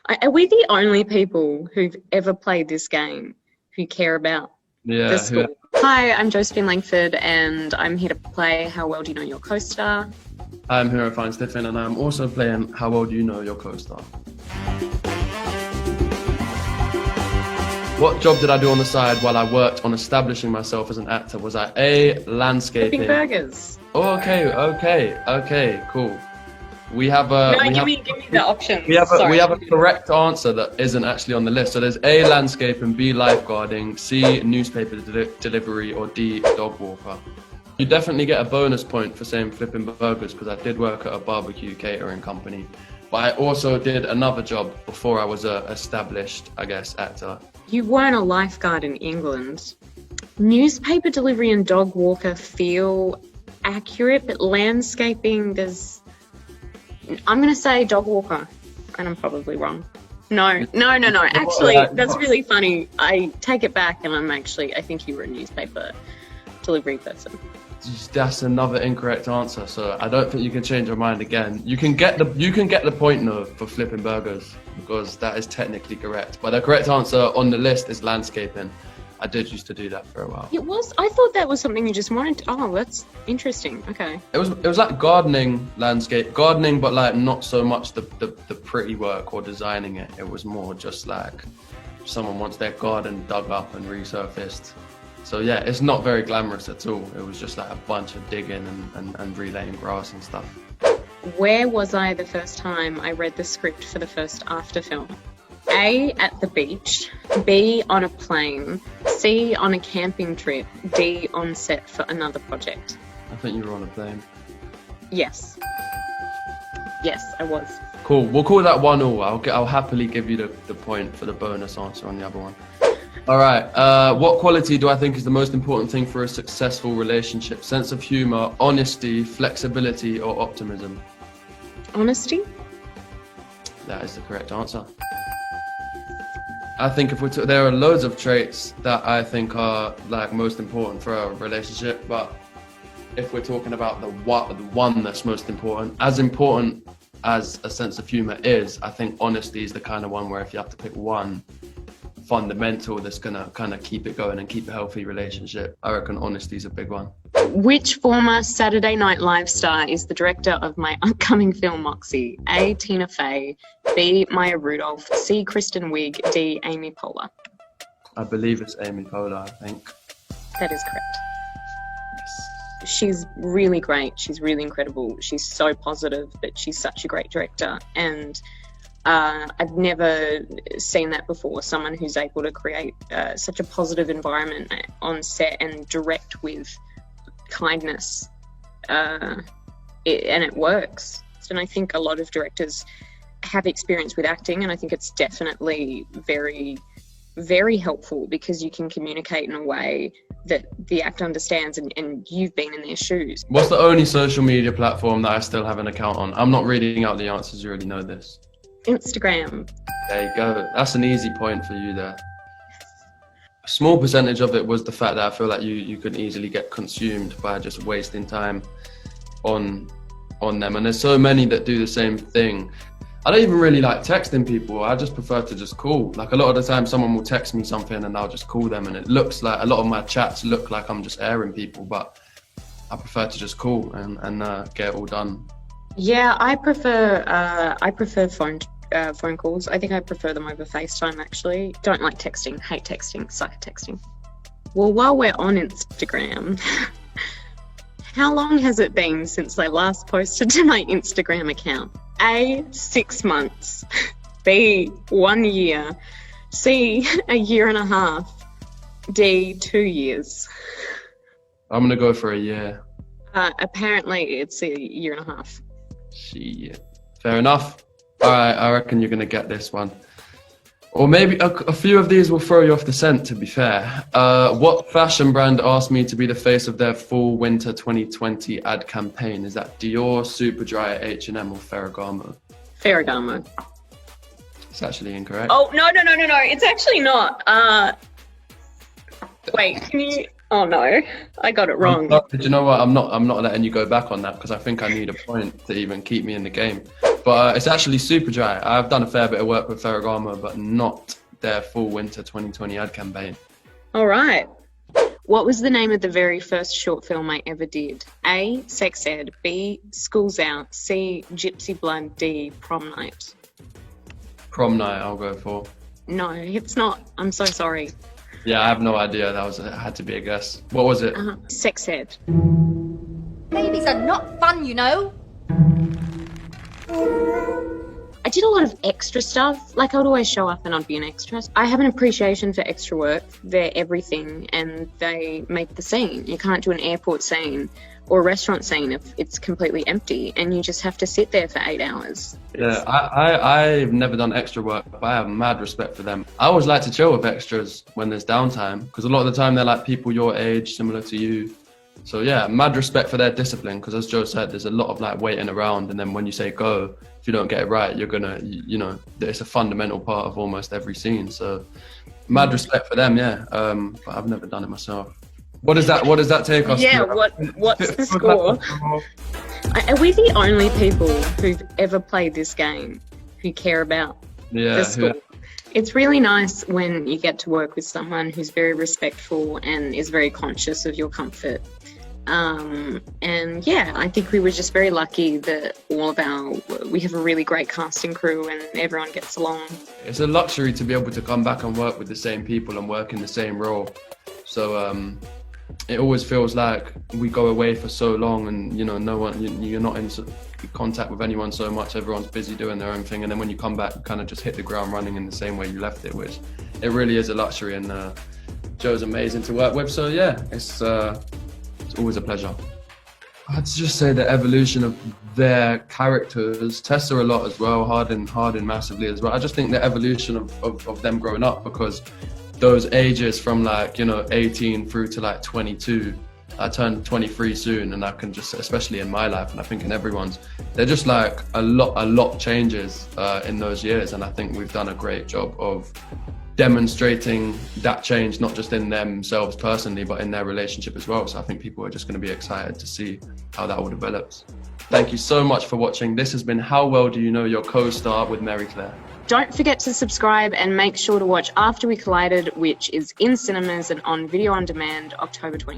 Are we the only people who've ever played this game who care about the school? Yeah. Hi, I'm Josephine Langford, and I'm here to play How Well Do You Know Your Co-Star? I'm here at Fiennes-Tiffin, and I'm also playing How Well Do You Know Your Co-Star? What job did I do on the side while I worked on establishing myself as an actor? Was I A, landscaping? Flipping burgers. Oh, okay, cool. We have a. Give me the options. We have a correct answer that isn't actually on the list. So there's A, landscaping, B, lifeguarding, C, newspaper delivery, or D, dog walker. You definitely get a bonus point for saying flipping burgers because I did work at a barbecue catering company. But I also did another job before I was a established, I guess, actor. You weren't a lifeguard in England. Newspaper delivery and dog walker feel accurate, but landscaping, I'm going to say dog walker, and I'm probably wrong. No. Actually, that's really funny. I take it back, and I think you were a newspaper delivery person. That's another incorrect answer, so I don't think you can change your mind again. You can get the point though for flipping burgers because that is technically correct. But the correct answer on the list is landscaping. I did used to do that for a while. It was. I thought that was something you just wanted to. Oh, that's interesting. Okay. It was like gardening, but like not so much the pretty work or designing it. It was more just like someone wants their garden dug up and resurfaced. So yeah, it's not very glamorous at all. It was just like a bunch of digging and relaying grass and stuff. Where was I the first time I read the script for the first after film? A, at the beach, B, on a plane, C, on a camping trip, D, on set for another project. I think you were on a plane. Yes, I was. Cool, we'll call that 1-1. I'll happily give you the point for the bonus answer on the other one. All right, what quality do I think is the most important thing for a successful relationship? Sense of humor, honesty, flexibility, or optimism? Honesty? That is the correct answer. I think there are loads of traits that I think are like most important for a relationship, but if we're talking about the one that's most important as a sense of humor is, I think honesty is the kind of one where if you have to pick one fundamental that's gonna kind of keep it going and keep a healthy relationship, I reckon honesty is a big one. Which former Saturday Night Live star is the director of my upcoming film Moxie? A, Tina Fey, B, Maya Rudolph, C, Kristen Wiig, D, Amy Poehler. I believe it's Amy Poehler, I think. That is correct. Yes. She's really great. She's really incredible. She's so positive, but she's such a great director. And I've never seen that before, someone who's able to create such a positive environment on set and direct with kindness, and it works. And I think a lot of directors have experience with acting, and I think it's definitely very, very helpful because you can communicate in a way that the actor understands and you've been in their shoes. What's the only social media platform that I still have an account on? I'm not reading out the answers, you already know this. Instagram. There you go. That's an easy point for you there. A small percentage of it was the fact that I feel like you could easily get consumed by just wasting time on them. And there's so many that do the same thing. I don't even really like texting people. I just prefer to just call. Like a lot of the time someone will text me something and I'll just call them, and it looks like a lot of my chats look like I'm just airing people, but I prefer to just call and get it all done. Yeah, I prefer phone calls. I think I prefer them over FaceTime, actually. Don't like texting, hate texting, suck at texting. Well, while we're on Instagram, how long has it been since I last posted to my Instagram account? A, 6 months, B, 1 year, C, a year and a half, D, 2 years. I'm gonna go for a year. Apparently it's a year and a half. Shit. Fair enough. All right, I reckon you're gonna get this one. Or maybe a few of these will throw you off the scent, to be fair. What fashion brand asked me to be the face of their fall winter 2020 ad campaign? Is that Dior, Superdry, H&M, or Ferragamo? Ferragamo. It's actually incorrect. Oh, no. It's actually not. Wait, can you... Oh no, I got it wrong. Did you know what? I'm not letting you go back on that because I think I need a point to even keep me in the game. but it's actually super dry. I've done a fair bit of work with Ferragamo, but not their full winter 2020 ad campaign. All right. What was the name of the very first short film I ever did? A, Sex Ed, B, School's Out, C, Gypsy Blood, D, Prom Night. Prom Night, I'll go for. No, it's not. I'm so sorry. Yeah, I have no idea. It had to be a guess. What was it? Sex Ed. Babies are not fun, you know. I did a lot of extra stuff. Like, I would always show up and I'd be an extra. I have an appreciation for extra work. They're everything and they make the scene. You can't do an airport scene or a restaurant scene if it's completely empty and you just have to sit there for 8 hours. Yeah, I've never done extra work, but I have mad respect for them. I always like to chill with extras when there's downtime, because a lot of the time they're like people your age, similar to you. So yeah, mad respect for their discipline, because as Joe said, there's a lot of like waiting around, and then when you say go, if you don't get it right, you're gonna, you know, it's a fundamental part of almost every scene. So mad respect for them, yeah. But I've never done it myself. What does that take us? Yeah, what's the score? Are we the only people who've ever played this game who care about the score? Yeah. It's really nice when you get to work with someone who's very respectful and is very conscious of your comfort. And yeah, I think we were just very lucky that we have a really great casting crew and everyone gets along. It's a luxury to be able to come back and work with the same people and work in the same role. So it always feels like we go away for so long and, you know, you're not in contact with anyone so much. Everyone's busy doing their own thing. And then when you come back, you kind of just hit the ground running in the same way you left it, which it really is a luxury. And Joe's amazing to work with. So yeah, it's always a pleasure. I'd just say the evolution of their characters, Tessa a lot as well, Hardin massively as well. I just think the evolution of them growing up, because those ages from like, you know, 18 through to like 22, I turned 23 soon, and I can just, especially in my life, and I think in everyone's, they're just like a lot changes in those years. And I think we've done a great job of demonstrating that change, not just in themselves personally, but in their relationship as well. So I think people are just going to be excited to see how that all develops. Thank you so much for watching. This has been How Well Do You Know Your Co-Star with Mary Claire. Don't forget to subscribe and make sure to watch After We Collided, which is in cinemas and on video on demand October 20th.